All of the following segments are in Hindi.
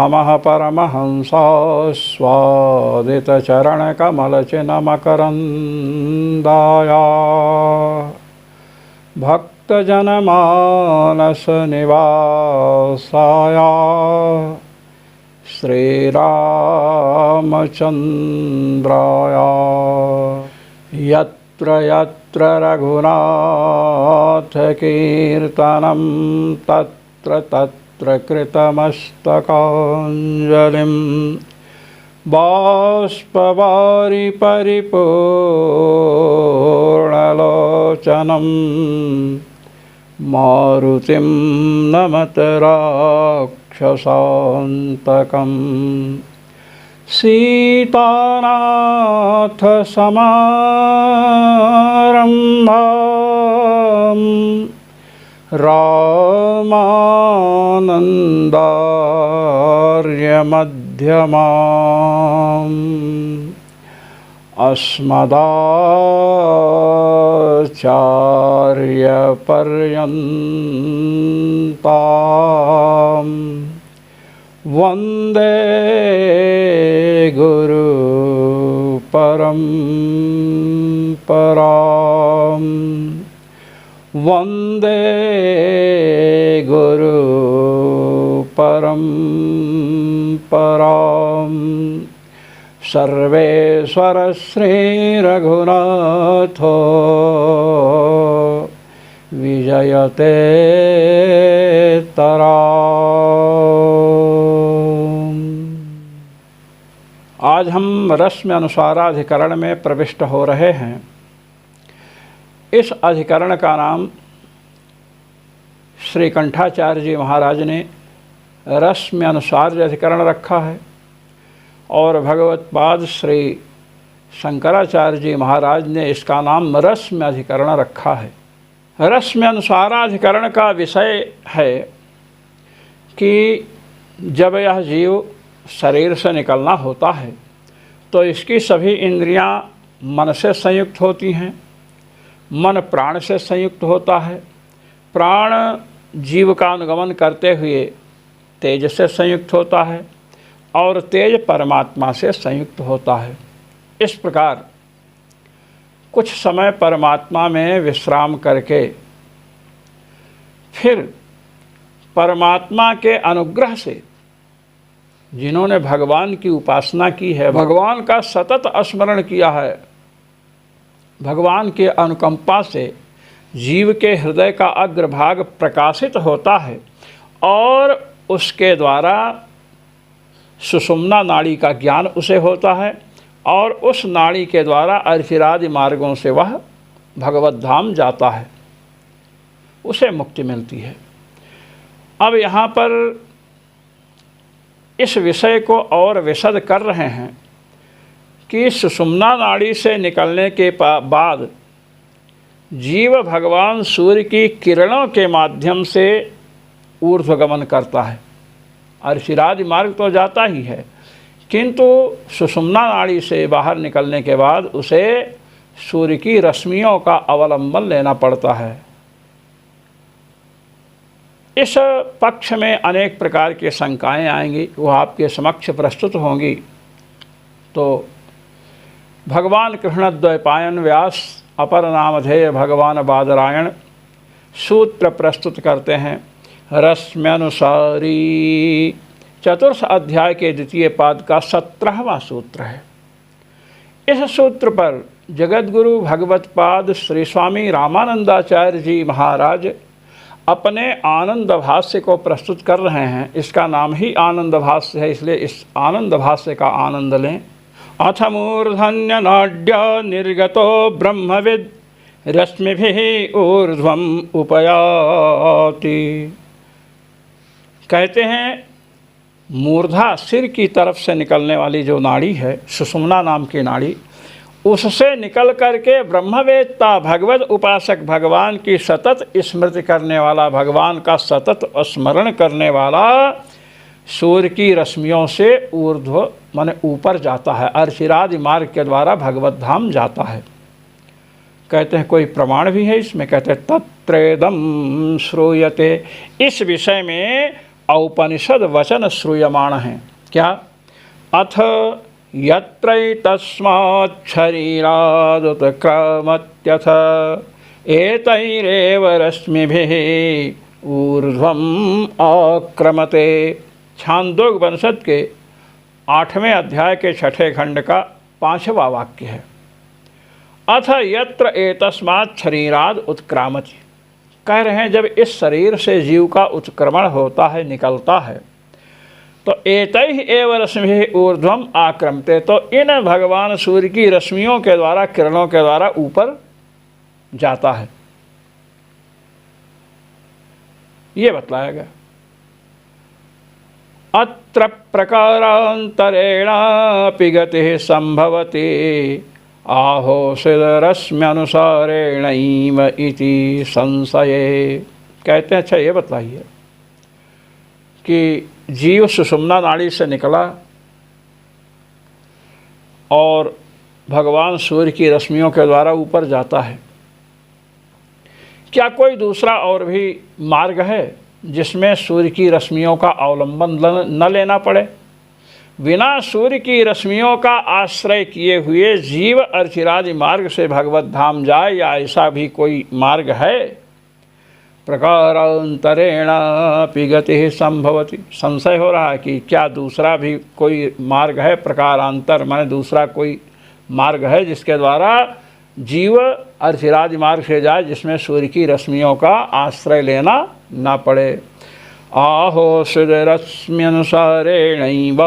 नमः परमहंसास्वादितचरणकमलचिन्मकरन्दाय भक्तजनमानसनिवासाय श्रीरामचन्द्राय यत्र यत्र रघुनाथकीर्तनं तत्र तत्र कृतमस्तकाञ्जलिं बाष्पवारि परिपूर्णलोचनं मारुतिं नमत राक्षसान्तकम् सीतानाथसमारम्भां रामानन्दार्यमध्यमाम् अस्मदाचार्यपर्यन्तां वन्दे गुरुपरम्परां वन्दे गुरुपरम्परां सर्वेश्वर श्रीरघुनाथो विजयते तराम्। आज हम रस्म अनुसाराधिकरण में प्रविष्ट हो रहे हैं। इस अधिकरण का नाम श्री कंठाचार्य जी महाराज ने रस्म अनुसार अधिकरण रखा है और भगवत्पाद श्री शंकराचार्य जी महाराज ने इसका नाम रस्म अधिकरण रखा है। रस्म अनुसाराधिकरण का विषय है कि जब यह जीव शरीर से निकलना होता है तो इसकी सभी इंद्रियां मन से संयुक्त होती हैं, मन प्राण से संयुक्त होता है, प्राण जीव का अनुगमन करते हुए तेज से संयुक्त होता है और तेज परमात्मा से संयुक्त होता है। इस प्रकार कुछ समय परमात्मा में विश्राम करके फिर परमात्मा के अनुग्रह से जिन्होंने भगवान की उपासना की है, भगवान का सतत स्मरण किया है, भगवान के अनुकंपा से जीव के हृदय का अग्रभाग प्रकाशित होता है और उसके द्वारा सुषुम्ना नाड़ी का ज्ञान उसे होता है और उस नाड़ी के द्वारा अर्चिरादि मार्गों से वह भगवत धाम जाता है, उसे मुक्ति मिलती है। अब यहाँ पर इस विषय को और विशद कर रहे हैं कि सुषुम्ना नाड़ी से निकलने के बाद जीव भगवान सूर्य की किरणों के माध्यम से ऊर्ध्वगमन करता है। अर्चिरादि मार्ग तो जाता ही है, किंतु सुषुम्ना नाड़ी से बाहर निकलने के बाद उसे सूर्य की रश्मियों का अवलंबन लेना पड़ता है। इस पक्ष में अनेक प्रकार के शंकाएं आएंगी, वो आपके समक्ष प्रस्तुत होंगी। तो भगवान कृष्णद्वैपायन व्यास अपर नामधेय भगवान बादरायण सूत्र प्रस्तुत करते हैं। रस्म्यनुसारी चतुर्थ अध्याय के द्वितीय पाद का 17वां सूत्र है। इस सूत्र पर जगतगुरु भगवत्पाद श्री स्वामी रामानंदाचार्य जी महाराज अपने आनंद भाष्य को प्रस्तुत कर रहे हैं। इसका नाम ही आनंद भाष्य है, इसलिए इस आनंद भाष्य का आनंद लें। अथ मूर्धन्य नाड्य निर्गतो ब्रह्मविद रश्मिभिः ऊर्ध्वम् उपयाति। कहते हैं मूर्धा सिर की तरफ से निकलने वाली जो नाड़ी है, सुषुम्ना नाम की नाड़ी, उससे निकल करके ब्रह्मवेत्ता भगवत उपासक भगवान की सतत स्मृति करने वाला, भगवान का सतत स्मरण करने वाला सूर्य की रश्मियों से ऊर्ध्व माने ऊपर जाता है, अर्चिरादि मार्ग के द्वारा भगवत धाम जाता है। कहते हैं कोई प्रमाण भी है इसमें, कहते हैं तत्रेदम श्रूयते। इस विषय में औपनिषद वचन श्रूयमाण हैं। क्या? अथ यत्रैतस्मात् शरीरादुत्क्रमत्यथ एतैरेव रश्मिभिः ऊर्ध्वम् आक्रमते। छांदोग्योपनिषद के 8वें अध्याय के 6ठे खंड का 5वां वाक्य है। अथ यत्र एतस्मात् शरीराद उत्क्रामति। कह रहे हैं जब इस शरीर से जीव का उत्क्रमण होता है, निकलता है, तो एतैः एव रश्मिभिः ऊर्ध्वम आक्रमते, तो इन भगवान सूर्य की रश्मियों के द्वारा, किरणों के द्वारा ऊपर जाता है, ये बतलाया गया। अत्र प्रकारांतरेणापि गतिः संभवति आहोसिदरश्म्यनुसारेणैव इति संशये। कहते हैं अच्छा ये बताइए कि जीव सुषुम्ना नाड़ी से निकला और भगवान सूर्य की रश्मियों के द्वारा ऊपर जाता है, क्या कोई दूसरा और भी मार्ग है जिसमें सूर्य की रश्मियों का अवलंबन न लेना पड़े? बिना सूर्य की रश्मियों का आश्रय किए हुए जीव अर्चिरादि मार्ग से भगवत धाम जाए, या ऐसा भी कोई मार्ग है? प्रकारांतरेणापि गतिः संभवति। संशय हो रहा है कि क्या दूसरा भी कोई मार्ग है? प्रकारांतर माने दूसरा कोई मार्ग है जिसके द्वारा जीव अर्चिरादि मार्ग से जाए, जिसमें सूर्य की रश्मियों का आश्रय लेना ना पड़े। आहोसिदरश्म्यनुसारेणैव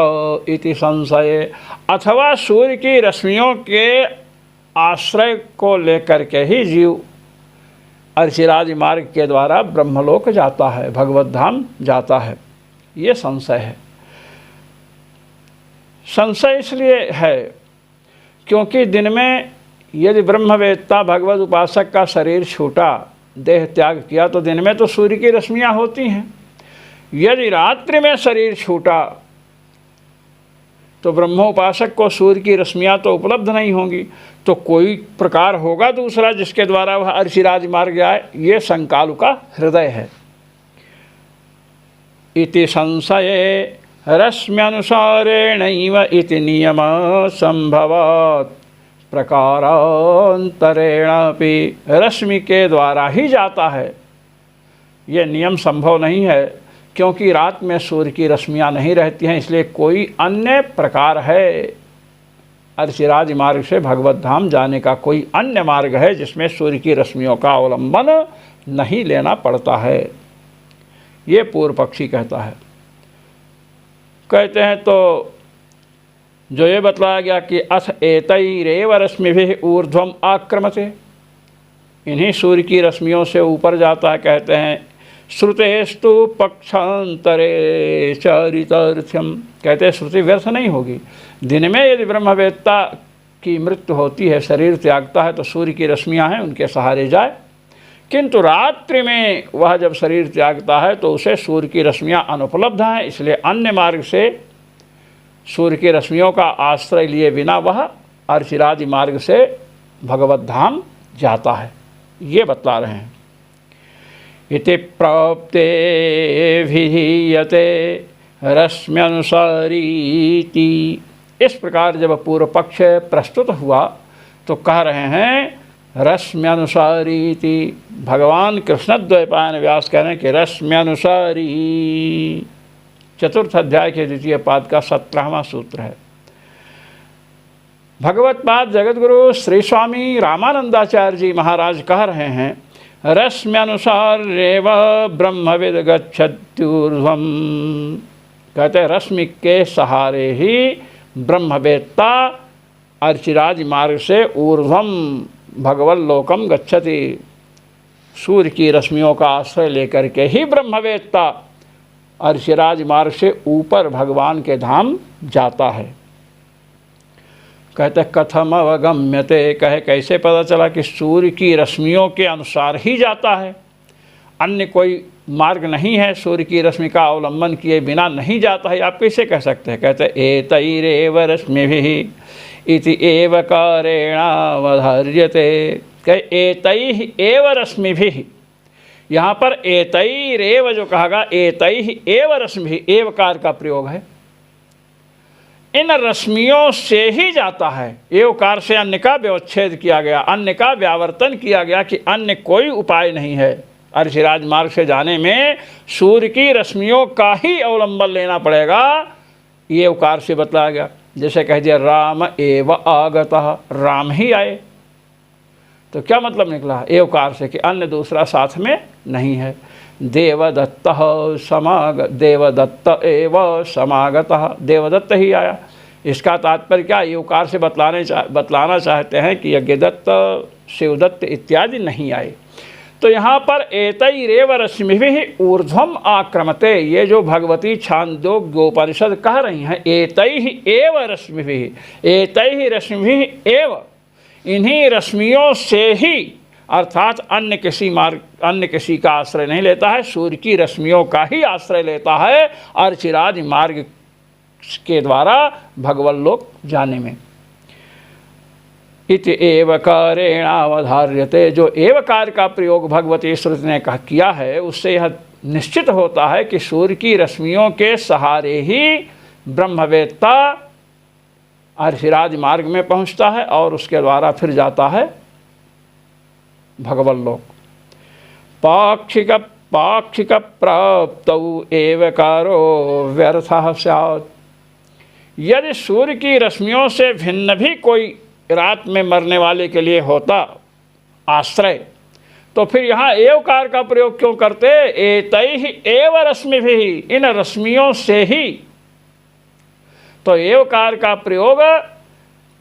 इति संशये। अथवा सूर्य की रश्मियों के आश्रय को लेकर के ही जीव अर्चिरादि मार्ग के द्वारा ब्रह्मलोक जाता है, भगवत धाम जाता है, ये संशय है। संशय इसलिए है क्योंकि दिन में यदि ब्रह्मवेत्ता भगवत उपासक का शरीर छूटा, देह त्याग किया, तो दिन में तो सूर्य की रश्मियाँ होती हैं। यदि रात्रि में शरीर छूटा तो ब्रह्मोपासक को सूर्य की रश्मियाँ तो उपलब्ध नहीं होंगी, तो कोई प्रकार होगा दूसरा जिसके द्वारा वह अर्चिरादि मार्ग जाए, ये संकालु का हृदय है। इति संशये रश्म्यनुसारेणैव इति नियम संभवात् प्रकारांतरेणापि। रश्मि के द्वारा ही जाता है, ये नियम संभव नहीं है क्योंकि रात में सूर्य की रश्मियाँ नहीं रहती हैं, इसलिए कोई अन्य प्रकार है अर्चिरादि मार्ग से भगवत धाम जाने का, कोई अन्य मार्ग है जिसमें सूर्य की रश्मियों का अवलंबन नहीं लेना पड़ता है, ये पूर्व पक्षी कहता है। कहते हैं तो जो ये बतलाया गया कि अथ एतैरेव रश्मिभिः ऊर्ध्वम आक्रमते, इन्हीं सूर्य की रश्मियों से ऊपर जाता है। कहते हैं श्रुतेस्तु पक्षांतरे चरितार्थ्यम। कहते हैं श्रुति व्यर्थ नहीं होगी। दिन में यदि ब्रह्मवेत्ता की मृत्यु होती है, शरीर त्यागता है, तो सूर्य की रश्मियाँ हैं उनके सहारे जाए, किंतु रात्रि में वह जब शरीर त्यागता है तो उसे सूर्य की रश्मियाँ अनुपलब्ध हैं, इसलिए अन्य मार्ग से सूर्य की रश्मियों का आश्रय लिए बिना वह अर्चिरादि मार्ग से भगवत धाम जाता है, ये बतला रहे हैं। इति प्राप्ते विधीयते रश्म्यनुसारीति। इस प्रकार जब पूर्व पक्ष प्रस्तुत हुआ तो कह रहे हैं रश्म्यनुसारीति। भगवान कृष्णद्वैपायन व्यास कह रहे हैं कि रश्म्यनुसारी 4th अध्याय के 2य पाद का 17वां सूत्र है। भगवत पाद जगतगुरु श्री स्वामी रामानंदाचार्य जी महाराज कह रहे हैं रश्म्यनुसार रेव ब्रह्मविद गच्छत्यूर्ध्वम्। कहते हैं रश्मि के सहारे ही ब्रह्मवेत्ता अर्चिरादि मार्ग से ऊर्ध्वम भगवल लोकम गच्छति। सूर्य की रश्मियों का आश्रय लेकर के ही ब्रह्मवेत्ता अर्चिरादि मार्ग से ऊपर भगवान के धाम जाता है। कहते कथम अवगम्यते, कहे कैसे पता चला कि सूर्य की रश्मियों के अनुसार ही जाता है, अन्य कोई मार्ग नहीं है, सूर्य की रश्मि का अवलंबन किए बिना नहीं जाता है, आप कैसे कह सकते हैं? कहते एतैरेव रश्मिभिः इति एव कारेणावधार्यते। कहे एतैः एव रश्मिभिः, यहाँ पर एतैरेव जो कहा, एतैः एव रश्मिः, एवकार का प्रयोग है। इन रश्मियों से ही जाता है। एवकार से अन्य का व्यवच्छेद किया गया, अन्य का व्यावर्तन किया गया कि अन्य कोई उपाय नहीं है। अर्चिराज मार्ग से जाने में सूर्य की रश्मियों का ही अवलंबन लेना पड़ेगा, ये एवकार से बतलाया गया। जैसे कह दिया राम एव आगतः, राम ही आए, तो क्या मतलब निकला एवकार से कि अन्य दूसरा साथ में नहीं है। देवदत्तः देवदत्त एव समागतः, देवदत्त ही आया। इसका तात्पर्य क्या, एवकार से बतलाना चाहते हैं कि यज्ञदत्त, शिवदत्त इत्यादि नहीं आए। तो यहाँ पर एतैरेव रश्मिभिः ऊर्ध्वम आक्रमते, ये जो भगवती छांदोग्योपनिषद कह रही हैं, एतैः एव रश्मिभिः, एतैः रश्मिभिः एव, इन्हीं रश्मियों से ही, अर्थात अन्य किसी का आश्रय नहीं लेता है, सूर्य की रश्मियों का ही आश्रय लेता है अर्चिराज मार्ग के द्वारा भगवत लोक जाने में। इति एवकारेणावधार्यते, जो एवकार का प्रयोग भगवती श्रुति ने किया है, उससे यह निश्चित होता है कि सूर्य की रश्मियों के सहारे ही ब्रह्मवेत्ता अर्चिराज मार्ग में पहुंचता है और उसके द्वारा फिर जाता है भगवत लोक। पाक्षिक प्राप्तौ एवकारो व्यर्थः स्यात्, यदि सूर्य की रश्मियों से भिन्न भी कोई रात में मरने वाले के लिए होता आश्रय, तो फिर यहाँ एवकार का प्रयोग क्यों करते? एतैः एव रश्मिभिः, इन रश्मियों से ही। तो एवकार का प्रयोग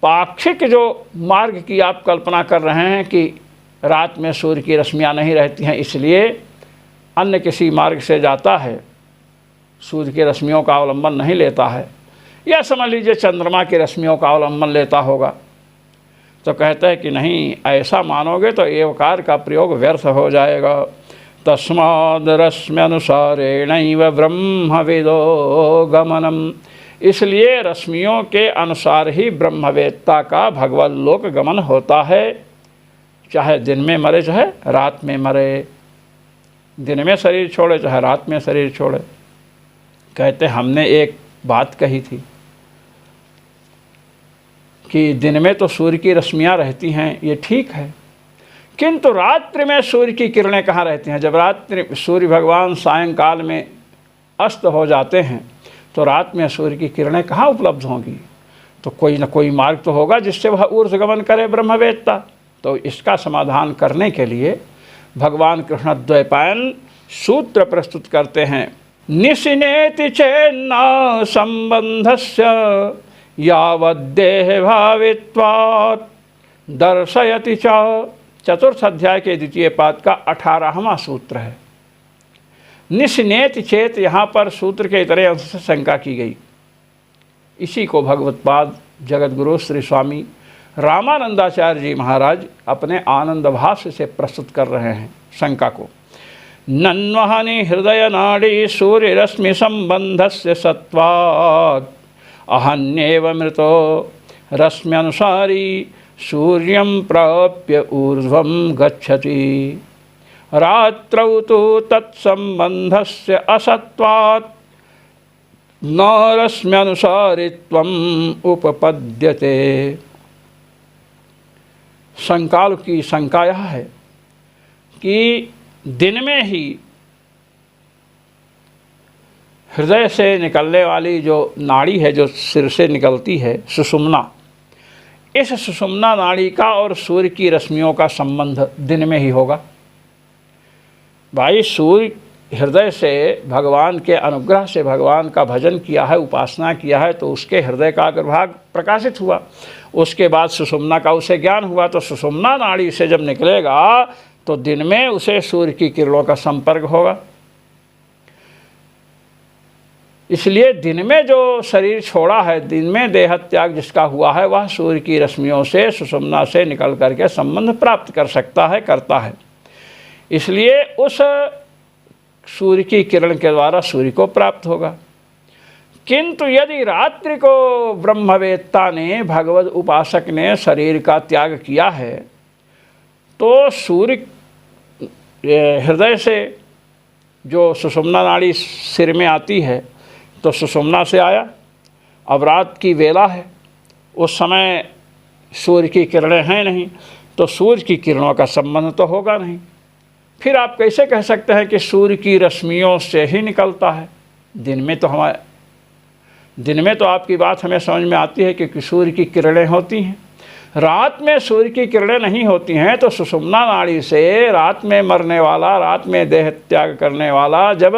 पाक्षिक जो मार्ग की आप कल्पना कर रहे हैं कि रात में सूर्य की रश्मियाँ नहीं रहती हैं, इसलिए अन्य किसी मार्ग से जाता है, सूर्य की रश्मियों का अवलंबन नहीं लेता है, या समझ लीजिए चंद्रमा की रश्मियों का अवलंबन लेता होगा, तो कहते हैं कि नहीं, ऐसा मानोगे तो एवकार का प्रयोग व्यर्थ हो जाएगा। तस्माद् रश्म्यनुसारेणैव ब्रह्मविदो गमनम्, इसलिए रश्मियों के अनुसार ही ब्रह्मवेत्ता का भगवत लोक गमन होता है, चाहे दिन में मरे चाहे रात में मरे, दिन में शरीर छोड़े चाहे रात में शरीर छोड़े। कहते हमने एक बात कही थी कि दिन में तो सूर्य की रश्मियाँ रहती हैं, ये ठीक है, किंतु रात्रि में सूर्य की किरणें कहाँ रहती हैं? जब रात्रि सूर्य भगवान सायंकाल में अस्त हो जाते हैं तो रात में सूर्य की किरणें कहाँ उपलब्ध होंगी? तो कोई न कोई मार्ग तो होगा जिससे वह ऊर्ध्वगमन करे ब्रह्मवेत्ता। तो इसका समाधान करने के लिए भगवान कृष्ण द्वैपायन सूत्र प्रस्तुत करते हैं। निशिनेति चेन्न संबंधस्य यावद्देह भावित्वात् दर्शयति च, चतुर्थ अध्याय के द्वितीय पाद का 18वां सूत्र है। निशिनेति चेत, यहाँ पर सूत्र के इतने अंश से शंका की गई। इसी को भगवत्पाद जगतगुरु श्री स्वामी रामानंदाचार्य जी महाराज अपने आनंद भाष्य से प्रस्तुत कर रहे हैं शंका को। नन्वहनि हृदय नाड़ी सूर्य रश्मि संबंधस्य सत्वात् अहन्येव मृतो रश्म्यनुसारी सूर्यं प्राप्य ऊर्ध्वं गच्छति। रात्रौ तु तत्संबंधस्य असत्वात् न रश्म्यनुसारित्वम् उपपद्यते। शंकाल की शंका यह है कि दिन में ही हृदय से निकलने वाली जो नाड़ी है, जो सिर से निकलती है, सुषुम्ना, इस सुषुम्ना नाड़ी का और सूर्य की रश्मियों का संबंध दिन में ही होगा। भाई सूर्य हृदय से भगवान के अनुग्रह से भगवान का भजन किया है, उपासना किया है, तो उसके हृदय का अग्रभाग प्रकाशित हुआ, उसके बाद सुषुम्ना का उसे ज्ञान हुआ, तो सुषुम्ना नाड़ी से जब निकलेगा तो दिन में उसे सूर्य की किरणों का संपर्क होगा। इसलिए दिन में जो शरीर छोड़ा है, दिन में देह त्याग जिसका हुआ है, वह सूर्य की रश्मियों से सुषुम्ना से निकल करके संबंध प्राप्त कर सकता है, करता है। इसलिए उस सूर्य की किरण के द्वारा सूर्य को प्राप्त होगा। किंतु यदि रात्रि को ब्रह्मवेत्ता ने, भगवत उपासक ने शरीर का त्याग किया है, तो सूर्य हृदय से जो सुषुम्ना नाड़ी सिर में आती है तो सुषुम्ना से आया। अब रात की वेला है, उस समय सूर्य की किरणें हैं नहीं, तो सूर्य की किरणों का संबंध तो होगा नहीं। फिर आप कैसे कह सकते हैं कि सूर्य की रश्मियों से ही निकलता है? दिन में तो आपकी बात हमें समझ में आती है कि सूर्य की किरणें होती हैं। रात में सूर्य की किरणें नहीं होती हैं, तो सुषुम्ना नाड़ी से रात में मरने वाला, रात में देह त्याग करने वाला जब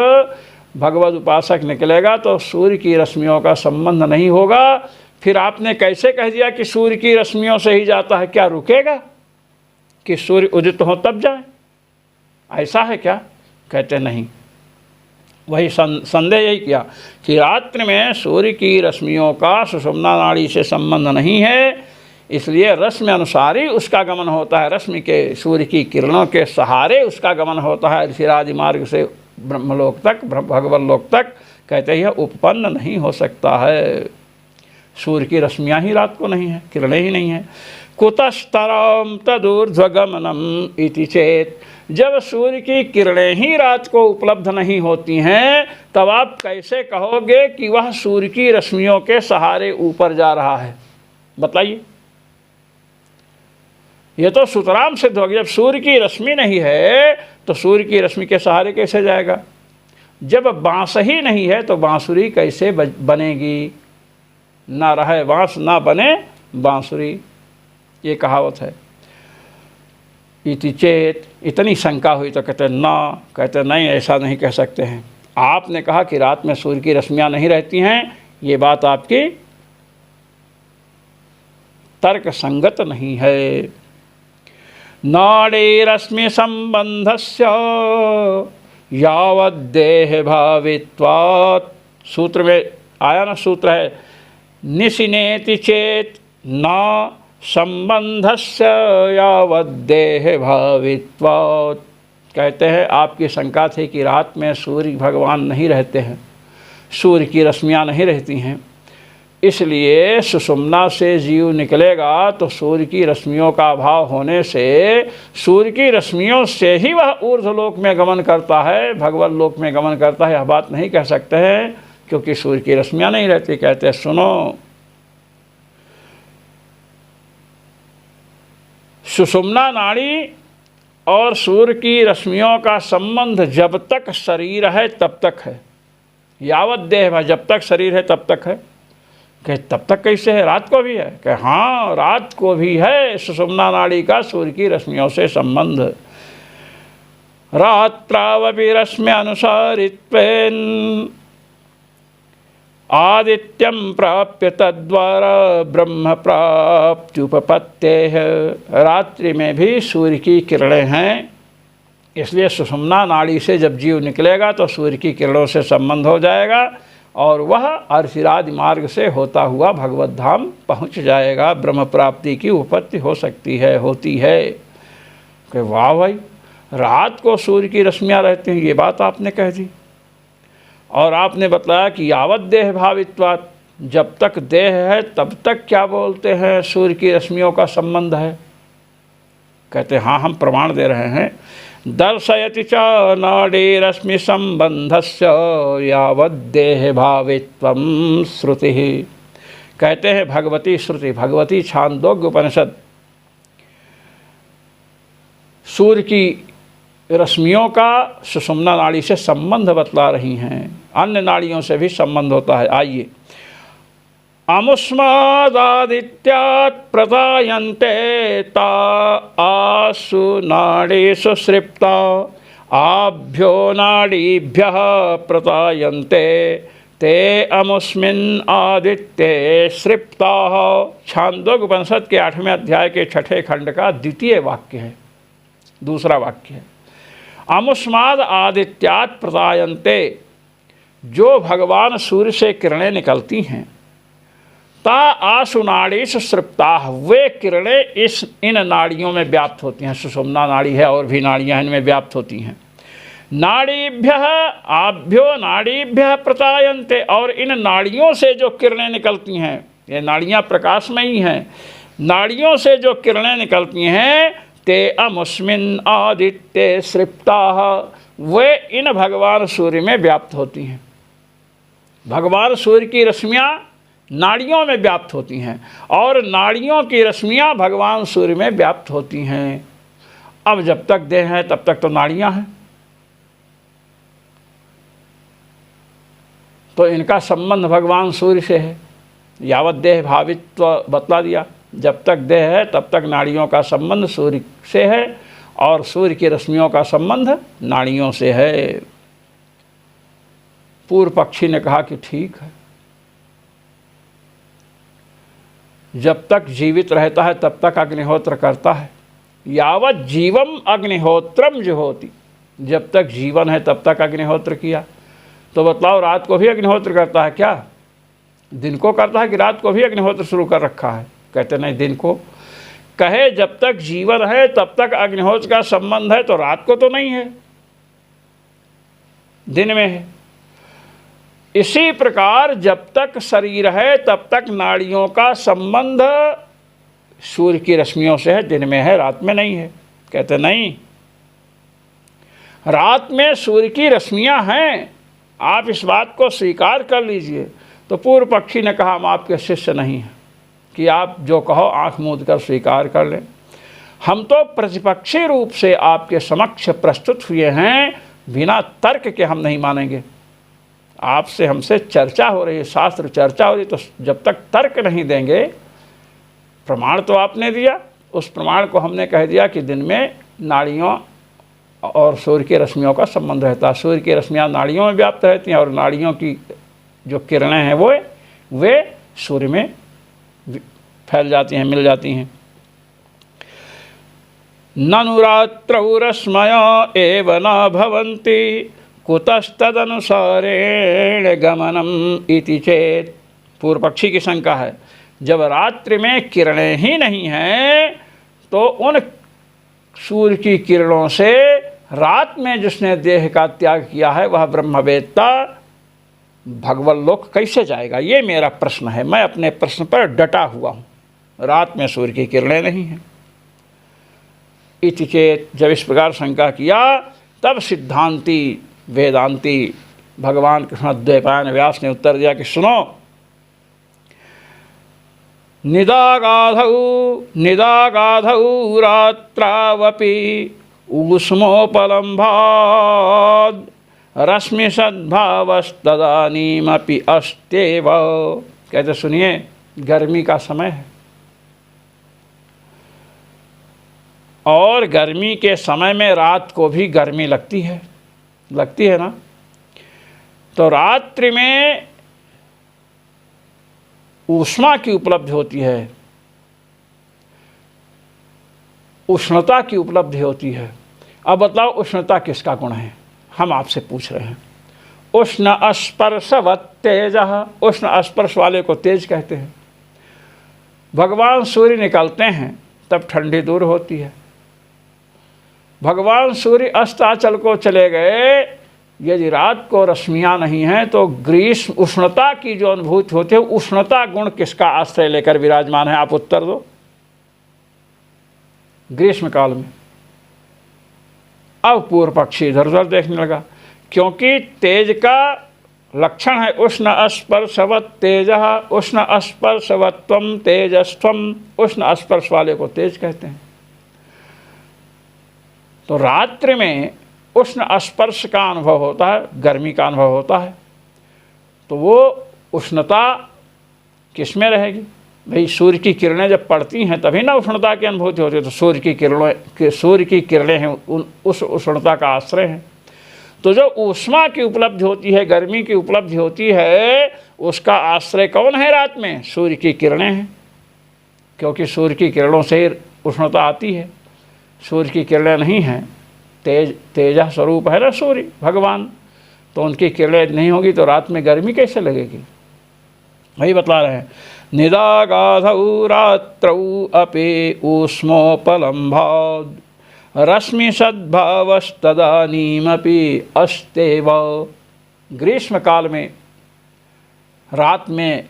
भगवत उपासक निकलेगा तो सूर्य की रश्मियों का संबंध नहीं होगा। फिर आपने कैसे कह दिया कि सूर्य की रश्मियों से ही जाता है? क्या रुकेगा कि सूर्य उदित हो तब जाए? ऐसा है क्या? कहते नहीं। वही संदेह यही किया कि रात्रि में सूर्य की रश्मियों का सुषुम्ना नाड़ी से संबंध नहीं है, इसलिए रश्मि अनुसार ही उसका गमन होता है। रश्मि के सूर्य की किरणों के सहारे उसका गमन होता है ऋषिरादि मार्ग से ब्रह्मलोक तक, भगवत लोक तक। कहते हैं उपपन्न नहीं हो सकता है। सूर्य की रश्मियाँ ही रात को नहीं है, किरणें ही नहीं हैं। कुतस्तरम तदूर्ध्वगमनम इति चेत, जब सूर्य की किरणें ही रात को उपलब्ध नहीं होती हैं, तब आप कैसे कहोगे कि वह सूर्य की रश्मियों के सहारे ऊपर जा रहा है? बताइए। ये तो सुतराम सिद्ध हो गया। जब सूर्य की रश्मि नहीं है तो सूर्य की रश्मि के सहारे कैसे जाएगा? जब बांस ही नहीं है तो बांसुरी कैसे बनेगी? ना रहे बांस ना बने बांसुरी, ये कहावत है। इति चेत, इतनी शंका हुई तो कहते ना, कहते नहीं, ऐसा नहीं कह सकते हैं। आपने कहा कि रात में सूर्य की रश्मियाँ नहीं रहती हैं, ये बात आपकी तर्क संगत नहीं है। नाड़ी रश्मि संबंधस्य यावद्देह भावित्वात्, सूत्र में आया ना, सूत्र है निशिनेति चेत न संबंधस्य यावद्देह भावित्वात्। कहते हैं आपकी शंका थी कि रात में सूर्य भगवान नहीं रहते हैं, सूर्य की रश्मियाँ नहीं रहती हैं, इसलिए सुषुम्ना से जीव निकलेगा तो सूर्य की रश्मियों का अभाव होने से सूर्य की रश्मियों से ही वह ऊर्ध्वलोक में गमन करता है, भगवत लोक में गमन करता है। यह बात नहीं कह सकते हैं क्योंकि सूर्य की रश्मियाँ नहीं रहती। कहते हैं सुनो, सुषुम्ना नाड़ी और सूर्य की रश्मियों का संबंध जब तक शरीर है तब तक है। यावत देह है, जब तक शरीर है तब तक है। कहे तब तक कैसे है? रात को भी है? कहे हाँ, रात को भी है सुषुम्ना नाड़ी का सूर्य की रश्मियों से संबंध। रात्रावपि रश्मि अनुसारित्वेन आदित्यम प्राप्य तद्वारा ब्रह्म प्राप्त्युपपत्तेः। रात्रि में भी सूर्य की किरणें हैं, इसलिए सुषुम्ना नाड़ी से जब जीव निकलेगा तो सूर्य की किरणों से संबंध हो जाएगा और वह अर्चिरादि मार्ग से होता हुआ भगवत धाम पहुँच जाएगा। ब्रह्म प्राप्ति की उपपत्ति हो सकती है, होती है। कि वाह भाई, रात को सूर्य की रश्मियाँ रहती हैं, ये बात आपने कह दी। और आपने बताया कि यावत देह भावित्वात्, जब तक देह है तब तक क्या बोलते हैं सूर्य की रश्मियों का संबंध है। कहते हाँ, हम प्रमाण दे रहे हैं। दर्शयति च नाड़ी रश्मि संबंधस्य यावत् देह भावित्वं श्रुति। कहते हैं भगवती श्रुति, भगवती छांदोग्य उपनिषद सूर्य की रश्मियों का सुषुम्ना नाड़ी से संबंध बतला रही हैं। अन्य नाड़ियों से भी संबंध होता है। आइए, अमुष्मादादित्यात् प्रजायन्ते ता आसु नाड़ीषु सृप्ता आभ्यो नाड़ीभ्यः प्रजायन्ते ते अमुष्मिन् आदित्ये सृप्ताः। छांदोग्य उपनिषद के 8वें अध्याय के 6ठे खंड का द्वितीय वाक्य है, दूसरा वाक्य है। अमुष्माद आदित्यात् प्रजायन्ते, जो भगवान सूर्य से किरणें निकलती हैं, ता आसु नाड़ीषु सृप्ताः, वे किरणें इन नाड़ियों में व्याप्त होती हैं। सुषुम्ना नाड़ी है और भी नाड़ियाँ इनमें व्याप्त होती हैं। नाड़ीभ्यः आभ्यो नाड़ीभ्यः प्रजायन्ते, और इन नाड़ियों से जो किरणें निकलती हैं, ये नाड़ियाँ प्रकाशमयी हैं, नाड़ियों से जो किरणें निकलती हैं ते अमुस्मिन् आदित्ये सृप्ताः, वे इन भगवान सूर्य में व्याप्त होती हैं। भगवान सूर्य की रश्मियाँ नाड़ियों में व्याप्त होती हैं और नाड़ियों की रश्मियाँ भगवान सूर्य में व्याप्त होती हैं। अब जब तक देह है तब तक तो नाड़ियाँ हैं, तो इनका संबंध भगवान सूर्य से है। यावत देह भावित्व बतला दिया, जब तक देह है तब तक नाड़ियों का संबंध सूर्य से है और सूर्य की रश्मियों का संबंध नाड़ियों से है। पूर्व पक्षी ने कहा कि ठीक है, जब तक जीवित रहता है तब तक अग्निहोत्र करता है। यावत जीवम अग्निहोत्रम जुहोति, जब तक जीवन है तब तक अग्निहोत्र किया। तो बतलाओ, रात को भी अग्निहोत्र करता है क्या? दिन को करता है कि रात को भी अग्निहोत्र शुरू कर रखा है? कहते नहीं, दिन को। कहे जब तक जीवन है तब तक अग्निहोत्र का संबंध है, तो रात को तो नहीं है, दिन में है। इसी प्रकार जब तक शरीर है तब तक नाड़ियों का संबंध सूर्य की रश्मियों से है, दिन में है, रात में नहीं है। कहते नहीं, रात में सूर्य की रश्मियां हैं, आप इस बात को स्वीकार कर लीजिए। तो पूर्व पक्षी ने कहा, हम आपके शिष्य नहीं हैं कि आप जो कहो आंख मूंद कर स्वीकार कर लें। हम तो प्रतिपक्षी रूप से आपके समक्ष प्रस्तुत हुए हैं, बिना तर्क के हम नहीं मानेंगे। आपसे हमसे चर्चा हो रही है, शास्त्र चर्चा हो रही है, तो जब तक तर्क नहीं देंगे, प्रमाण तो आपने दिया, उस प्रमाण को हमने कह दिया कि दिन में नाड़ियों और सूर्य की रश्मियों का संबंध रहता है। सूर्य की रश्मियाँ नाड़ियों में व्याप्त रहती हैं और नाड़ियों की जो किरणें हैं वे सूर्य में फैल जाती हैं, मिल जाती हैं। ननु रात्रौ रश्मयो एव न भवन्ति कुतस्तदनुसारेण गमनम इति चेत। पूर्व पक्षी की शंका है, जब रात्रि में किरणें ही नहीं हैं तो उन सूर्य की किरणों से रात में जिसने देह का त्याग किया है वह ब्रह्मवेत्ता भगवत लोक कैसे जाएगा? ये मेरा प्रश्न है, मैं अपने प्रश्न पर डटा हुआ हूँ। रात में सूर्य की किरणें नहीं हैं इति चेत। जब इस प्रकार शंका किया तब सिद्धांती वेदांती भगवान कृष्णद्वैपायन व्यास ने उत्तर दिया कि सुनो, निदागाधौ रात्रावपि ऊष्मोपलम्भाद् रश्मिसद्भावस्तदानीमपि अस्त्येव। कहते सुनिए, गर्मी का समय है और गर्मी के समय में रात को भी गर्मी लगती है ना। तो रात्रि में ऊष्मा की उपलब्धि होती है, उष्णता की उपलब्धि होती है। अब बताओ, उष्णता किसका गुण है? हम आपसे पूछ रहे हैं। उष्ण स्पर्शवत् तेजः, उष्ण स्पर्श वाले को तेज कहते हैं। भगवान सूर्य निकलते हैं तब ठंडी दूर होती है। भगवान सूर्य अस्ताचल को चले गए, यदि रात को रश्मियाँ नहीं हैं तो ग्रीष्म उष्णता की जो अनुभूति होती है, उष्णता गुण किसका आश्रय लेकर विराजमान है? आप उत्तर दो। ग्रीष्म काल में। अब पूर्व पक्षी इधर उधर देखने लगा, क्योंकि तेज का लक्षण है उष्ण स्पर्शवत् तेजः, उष्ण स्पर्शवत्वम तेजस्त्वम। उष्ण स्पर्श वाले को तेज कहते हैं। तो रात्रि में उष्ण स्पर्श का अनुभव होता है, गर्मी का अनुभव होता है। तो वो उष्णता किस में रहेगी? भाई सूर्य की किरणें जब पड़ती हैं तभी ना उष्णता की अनुभूति होती है। तो सूर्य की किरणें हैं, उस उष्णता का आश्रय है। तो जो ऊष्मा की उपलब्धि होती है, गर्मी की उपलब्धि होती है, उसका आश्रय कौन है रात में? सूर्य की किरणें हैं, क्योंकि सूर्य की किरणों से उष्णता आती है। सूर्य की किरणें नहीं हैं, तेज स्वरूप है ना सूर्य भगवान, तो उनकी किरणें नहीं होगी तो रात में गर्मी कैसे लगेगी? वही बतला रहे हैं, निदागाधौ रात्रौ अपि ऊष्मोपलम्भाद् रश्मिसद्भावस्तदानीमपि अस्त्येव। ग्रीष्म काल में रात में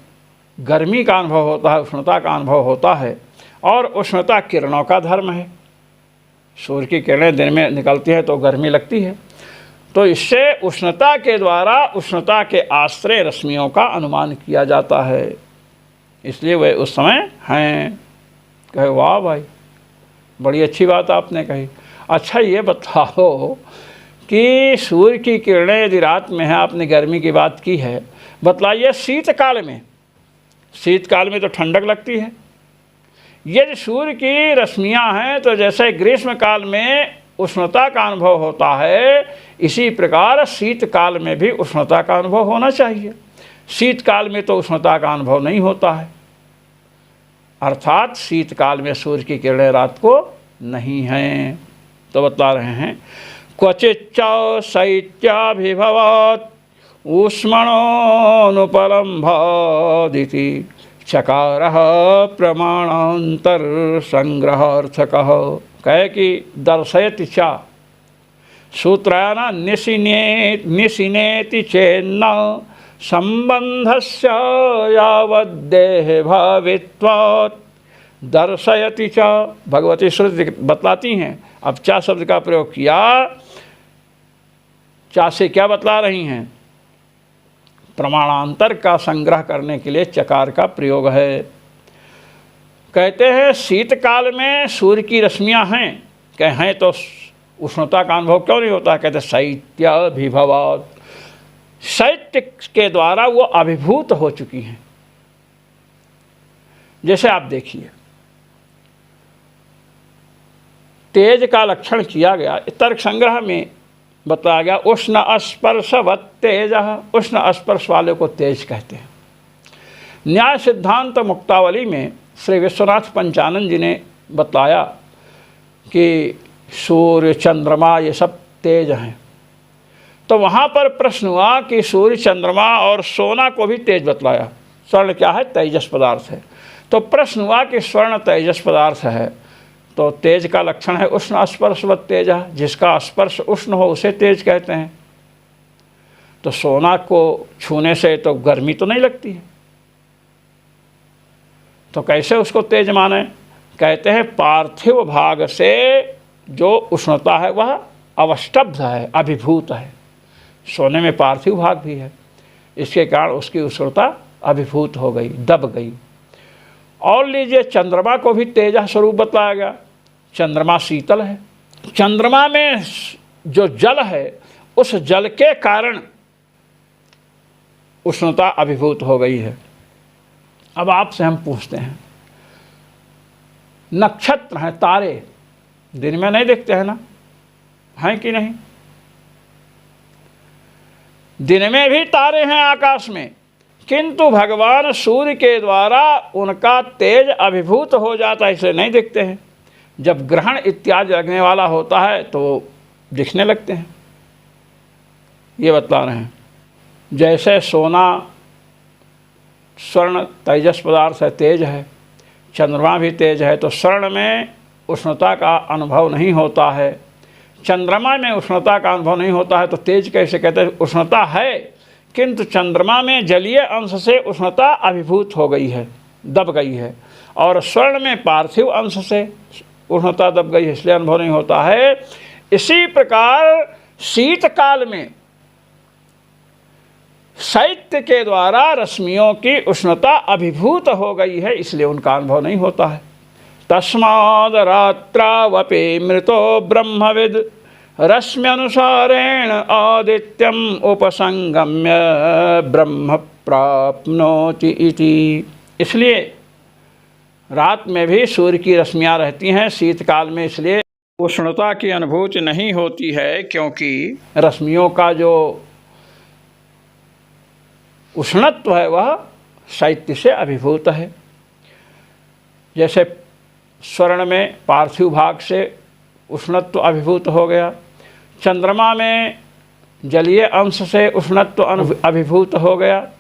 गर्मी का अनुभव होता है, उष्णता का अनुभव होता है, और उष्णता किरणों का धर्म है। सूर्य की किरणें दिन में निकलती हैं तो गर्मी लगती है, तो इससे उष्णता के द्वारा उष्णता के आश्रय रश्मियों का अनुमान किया जाता है, इसलिए वे उस समय हैं। कहे वाह भाई, बड़ी अच्छी बात आपने कही। अच्छा ये बताओ कि सूर्य की किरणें यदि रात में है, आपने गर्मी की बात की है, बतलाइए शीतकाल में, शीतकाल में तो ठंडक लगती है। यदि सूर्य की रश्मियां हैं तो जैसे ग्रीष्म काल में उष्णता का अनुभव होता है, इसी प्रकार शीतकाल में भी उष्णता का अनुभव होना चाहिए। शीतकाल में तो उष्णता का अनुभव नहीं होता है, अर्थात शीतकाल में सूर्य की किरणें रात को नहीं हैं। तो बता रहे हैं क्वचिच्च शैत्याभिभवात् ऊष्मणोनुपलम्भादिति चकारः प्रमाणांतर संग्रहार्थकः। कहे कि दर्शयति च सूत्राण निशिनेति चेन्न संबंधस्य यावद्देह भावित्वात् दर्शयति च। भगवती श्रुति बतलाती हैं। अब चा शब्द का प्रयोग किया, चा से क्या बतला रही हैं? प्रमाणांतर का संग्रह करने के लिए चकार का प्रयोग है। कहते हैं शीतकाल में सूर्य की रश्मियां हैं, कहे हैं तो उष्णता का अनुभव क्यों नहीं होता? कहते शैत्याभिभवात्, शैत्य के द्वारा वो अभिभूत हो चुकी हैं। जैसे आप देखिए, तेज का लक्षण किया गया, तर्क संग्रह में बताया गया उष्ण स्पर्शवत् तेज। उष्ण स्पर्श वाले को तेज कहते हैं। न्याय सिद्धांत मुक्तावली में श्री विश्वनाथ पंचानंद जी ने बताया कि सूर्य चंद्रमा ये सब तेज हैं। तो वहाँ पर प्रश्न हुआ कि सूर्य चंद्रमा और सोना को भी तेज बतलाया। स्वर्ण क्या है? तेजस पदार्थ है। तो प्रश्न हुआ कि स्वर्ण तेजस पदार्थ है, तो तेज का लक्षण है उष्ण स्पर्शवत् तेज। जिसका स्पर्श उष्ण हो उसे तेज कहते हैं। तो सोना को छूने से तो गर्मी तो नहीं लगती है, तो कैसे उसको तेज माने? कहते हैं पार्थिव भाग से जो उष्णता है वह अवष्टब्ध है, अभिभूत है। सोने में पार्थिव भाग भी है, इसके कारण उसकी उष्णता अभिभूत हो गई, दब गई। और लीजिए चंद्रमा को भी तेज स्वरूप बताया गया। चंद्रमा शीतल है। चंद्रमा में जो जल है उस जल के कारण उष्णता अभिभूत हो गई है। अब आपसे हम पूछते हैं, नक्षत्र हैं, तारे दिन में नहीं दिखते हैं ना, हैं कि नहीं? दिन में भी तारे हैं आकाश में, किंतु भगवान सूर्य के द्वारा उनका तेज अभिभूत हो जाता है, इसलिए नहीं दिखते हैं। जब ग्रहण इत्यादि लगने वाला होता है तो दिखने लगते हैं। ये बतला रहे हैं। जैसे सोना स्वर्ण तेजस पदार्थ है, तेज है, चंद्रमा भी तेज है, तो स्वर्ण में उष्णता का अनुभव नहीं होता है, चंद्रमा में उष्णता का अनुभव नहीं होता है, तो तेज कैसे कहते हैं? उष्णता है, किंतु चंद्रमा में जलीय अंश से उष्णता अभिभूत हो गई है, दब गई है, और स्वर्ण में पार्थिव अंश से उष्णता दब गई है, इसलिए अनुभव नहीं होता है। इसी प्रकार शीतकाल में शैत्य के द्वारा रश्मियों की उष्णता अभिभूत हो गई है, इसलिए उनका अनुभव नहीं होता है। तस्माद् रात्रावपि मृतो ब्रह्मविद् रश्म्यनुसारेण आदित्यम उपसंगम्य ब्रह्म प्राप्नोति इति। इसलिए रात में भी सूर्य की रश्मियाँ रहती हैं, शीतकाल में इसलिए उष्णता की अनुभूति नहीं होती है, क्योंकि रश्मियों का जो उष्णत्व है वह शैत्य से अभिभूत है। जैसे स्वर्ण में पार्थिव भाग से उष्णत्व अभिभूत हो गया, चंद्रमा में जलीय अंश से उष्णत्व अभिभूत हो गया,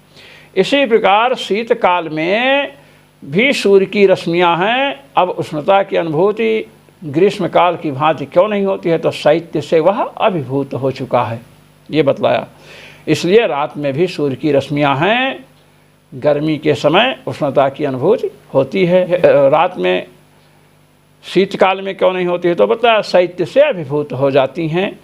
इसी प्रकार शीतकाल में भी सूर्य की रश्मियाँ हैं। अब उष्णता की अनुभूति ग्रीष्मकाल की भांति क्यों नहीं होती है? तो शैत्य से वह अभिभूत हो चुका है, ये बतलाया। इसलिए रात में भी सूर्य की रश्मियाँ हैं, गर्मी के समय उष्णता की अनुभूति होती है। रात में शीतकाल में क्यों नहीं होती है? तो बताया शैत्य से अभिभूत हो जाती हैं।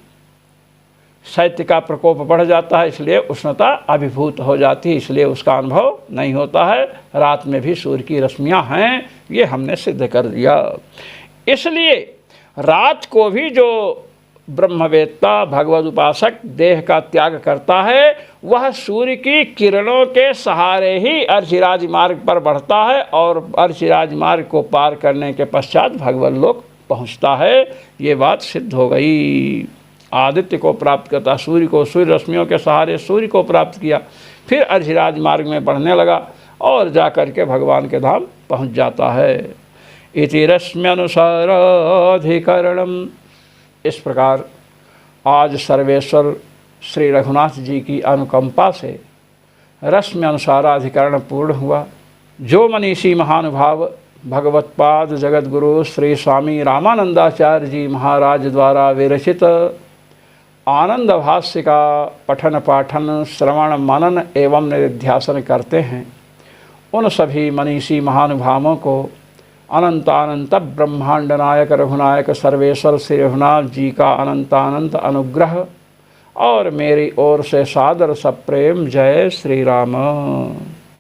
शैत्य का प्रकोप बढ़ जाता है, इसलिए उष्णता अभिभूत हो जाती है, इसलिए उसका अनुभव नहीं होता है। रात में भी सूर्य की रश्मियाँ हैं, ये हमने सिद्ध कर दिया। इसलिए रात को भी जो ब्रह्मवेत्ता भगवद उपासक देह का त्याग करता है, वह सूर्य की किरणों के सहारे ही अर्चिराज मार्ग पर बढ़ता है और अर्चिराज मार्ग को पार करने के पश्चात भगवत लोक पहुँचता है। ये बात सिद्ध हो गई। आदित्य को प्राप्त करता, सूर्य को, सूर्य रश्मियों के सहारे सूर्य को प्राप्त किया, फिर अर्चिराज मार्ग में बढ़ने लगा और जा कर के भगवान के धाम पहुँच जाता है। इति रश्म्यनुसार अधिकरणम। इस प्रकार आज सर्वेश्वर श्री रघुनाथ जी की अनुकंपा से रश्मि अनुसाराधिकरण पूर्ण हुआ। जो मनीषी महानुभाव भगवत्पाद जगतगुरु श्री स्वामी रामानंदाचार्य जी महाराज द्वारा विरचित आनंद भाष्य का पठन पाठन श्रवण मनन एवं निध्यासन करते हैं, उन सभी मनीषी महानुभावों को अनंतानंत ब्रह्मांड नायक रघुनायक सर्वेश्वर श्री रघुनाथ जी का अनंतानंत अनुग्रह और मेरी ओर से सादर सप्रेम जय श्री राम।